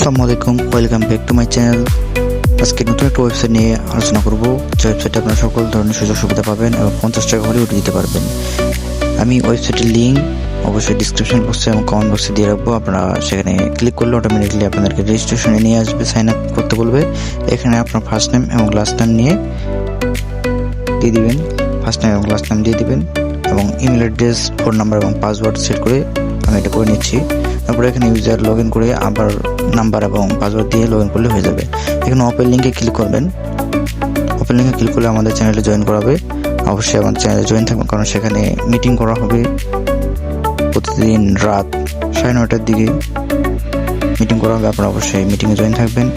আসসালামু আলাইকুম, welcome back to my channel. আজকে নতুন একটা ওয়েবসাইট নিয়ে আলোচনা করব, যে ওয়েবসাইটে আপনারা সকল ধরনের সুযোগ সুবিধা পাবেন এবং 50 টাকা হলে উঠে দিতে পারবেন। আমি ওয়েবসাইটের লিঙ্ক অবশ্যই ডিসক্রিপশন বক্সে এবং কমেন্ট বক্সে দিয়ে রাখবো। আপনারা সেখানে ক্লিক করলে অটোমেটিকলি আপনাদেরকে রেজিস্ট্রেশনে নিয়ে আসবে, সাইন আপ করতে বলবে। এখানে আপনার ফার্স্ট নেম এবং লাস্ট নেম নিয়ে দিয়ে দিবেন, ফার্স্ট নেম এবং লাস্ট নেম দিয়ে দিবেন এবং ইমেল অ্যাড্রেস, ফোন নাম্বার এবং পাসওয়ার্ড সেট করে আমি এটা করে নিচ্ছি। তারপরে এখানে ইউজার লগ ইন করে আবার নাম্বার এবং পাসওয়ার্ড দিয়ে লগ ইন করলে হয়ে যাবে। এখানে ওপেন লিঙ্কে ক্লিক করবেন। ওপেন লিঙ্কে ক্লিক করলে আমাদের চ্যানেলে জয়েন করাবে। অবশ্যই আমাদের চ্যানেলে জয়েন থাকবেন, কারণ সেখানে মিটিং করা হবে প্রতিদিন রাত 9:30টার দিকে মিটিং করা হবে। আপনারা অবশ্যই মিটিংয়ে জয়েন থাকবেন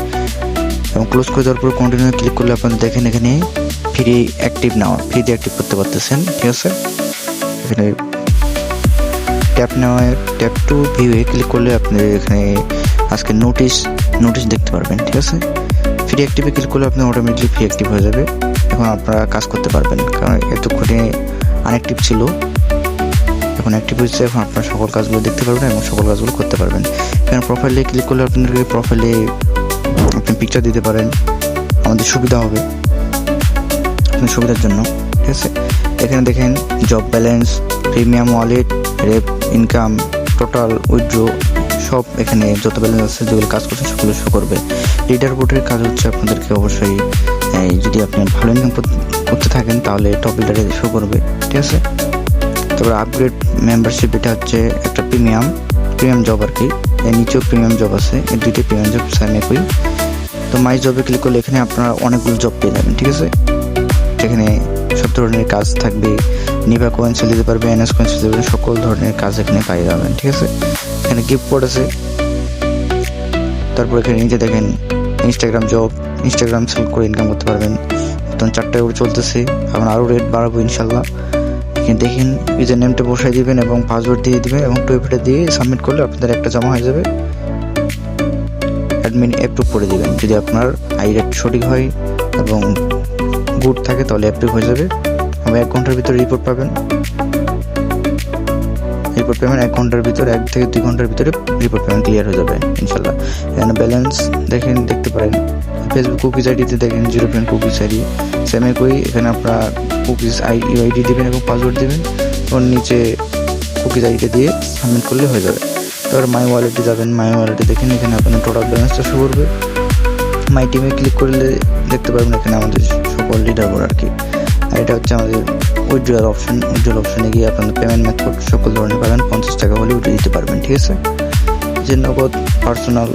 এবং ক্লোজ করে দেওয়ার পর কন্টিনিউ ক্লিক করলে আপনারা দেখেন এখানে ফ্রি অ্যাক্টিভ নেওয়া, ফ্রিতে অ্যাক্টিভ করতে পারতেছেন। ঠিক আছে, এখানে ট্যাপ টু ভিউয়ে ক্লিক করলে আপনি এখানে আজকে নোটিশ দেখতে পারবেন। ঠিক আছে, ফ্রি অ্যাক্টিভে ক্লিক করলে আপনি অটোমেটিকলি ফ্রি অ্যাক্টিভ হয়ে যাবে। এখন আপনারা কাজ করতে পারবেন, কারণ এতক্ষণে আনঅ্যাক্টিভ ছিল, এখন অ্যাক্টিভ হয়েছে। এখন আপনারা সকল কাজগুলো দেখতে পারবেন এবং সকল কাজগুলো করতে পারবেন। এখানে প্রোফাইলে ক্লিক করলে আপনাদেরকে প্রোফাইলে আপনি পিকচার দিতে পারেন, আমাদের সুবিধা হবে আপনার সুবিধার জন্য। ঠিক আছে, এখানে দেখেন job balance, premium wallet, rape income, total withdraw, সব এখানে যত ব্যালেন্স আছে যেগুলো কাজ করছে সেগুলো শো করবে। লিডার বোর্ডের কাজ হচ্ছে আপনাদেরকে অবশ্যই যদি আপনি ভালো ইনকাম করতে থাকেন তাহলে টপ লিডারে শো করবে। ঠিক আছে, তারপরে আপগ্রেড মেম্বারশিপ, এটা হচ্ছে একটা প্রিমিয়াম জব আর কি। এর নিচেও প্রিমিয়াম জব আছে, এই দুইটা প্রিমিয়াম জব সেম একই। তো মাই জবে ক্লিক করলে এখানে আপনারা অনেকগুলো জব পেয়ে যাবেন। ঠিক আছে, এখানে সব ধরনের কাজ থাকবে, নিভা কয়েন্স দিতে পারবে, এনএস কয়েন্স দিতে পারবে, সকল ধরনের কাজ এখানে পেয়ে যাবেন। ঠিক আছে, এখানে গিফট কোড আছে। তারপর এখানে নিচে দেখেন ইনস্টাগ্রাম জব, ইনস্টাগ্রাম সেল করে ইনকাম করতে পারবেন। তখন 4টায় করে চলতেছে, এখন আরও রেট বাড়াবো ইনশাল্লাহ। এখানে দেখেন ইউজার নেমটা বসাই দিবেন এবং পাসওয়ার্ড দিয়ে দিবেন এবং টুইটারে দিয়ে সাবমিট করলে আপনাদের একটা জমা হয়ে যাবে। অ্যাডমিন অ্যাপ্রুভ করে দিবেন, যদি আপনার রেট সঠিক হয় এবং গুড থাকে তাহলে অ্যাপ্রুভ হয়ে যাবে। এবং 1 ঘন্টার ভিতরে রিপোর্ট পাবেন। 1 ঘন্টার ভিতরে, 1 থেকে 2 ঘন্টার ভিতরে রিপোর্ট পেমেন্ট ক্লিয়ার হয়ে যাবে ইনশাল্লাহ। এখানে ব্যালেন্স দেখতে পারেন। ফেসবুক কুকিজ আইডিতে দেখেন 0 কুকিজ আইডি সেম একই। এখানে আপনারা কুকিজ ইউআইডি দিবেন এবং পাসওয়ার্ড দিবেন এবং নিচে কুকিজ আইডিটা দিয়ে সাবমিট করলে হয়ে যাবে। তারপরে মাই ওয়ালেটে যাবেন, মাই ওয়ালেটে দেখেন এখানে আপনার টোটাল ব্যালেন্সটা শো করবে। মাই টিমে ক্লিক করলে দেখতে পারবেন এখানে আমাদের সকল লিডার বোর্ড আর কি। আর এটা হচ্ছে আমাদের উইথড্রয়াল অপশনে গিয়ে আপনাদের পেমেন্ট মেথড সকল ধরনের পাবেন, 50 টাকা হলে উঠে দিতে পারবেন। ঠিক আছে, যে নগদ, পার্সোনাল,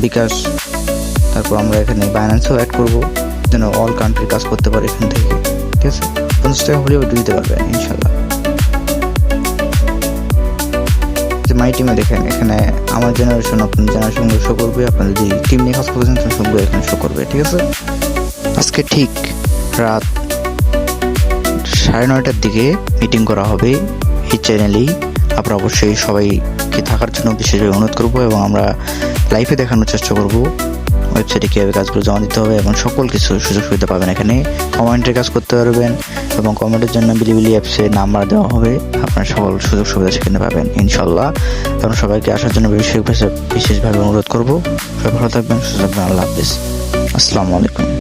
বিকাশ, তারপর আমরা এখানে বাইন্যান্সও অ্যাড করবো যেন অল কান্ট্রি কাজ করতে পারে এখান থেকে। ঠিক আছে, 50 টাকা হলে উঠে দিতে পারবেন ইনশাল্লাহ। যে মাই টিমে দেখেন এখানে আমার জেনারেশন, আপনার জেনারেশনগুলো শো করবে, আপনার যদি টিম নিয়ে কাজ করতেছেন সবগুলো এখানে শো করবে। ঠিক আছে, আজকে ঠিক রাত 9:30টার দিকে মিটিং করা হবে এই চ্যানেলেই। আপনারা অবশ্যই সবাইকে থাকার জন্য বিশেষভাবে অনুরোধ করবো এবং আমরা লাইভে দেখানোর চেষ্টা করবো ওয়েবসাইটে কীভাবে কাজগুলো জমা দিতে হবে এবং সকল কিছু সুযোগ সুবিধা পাবেন। এখানে কমেন্টের কাজ করতে পারবেন এবং কমেন্টের জন্য বিলিবিলি অ্যাপসে নাম্বার দেওয়া হবে, আপনার সকল সুযোগ সুবিধা সেখানে পাবেন ইনশাল্লাহ। তখন সবাইকে আসার জন্য বিশেষভাবে অনুরোধ করবো। সবাই ভালো থাকবেন, সুস্থ থাকবেন। আল্লাহ হাফিজ, আসসালামু আলাইকুম।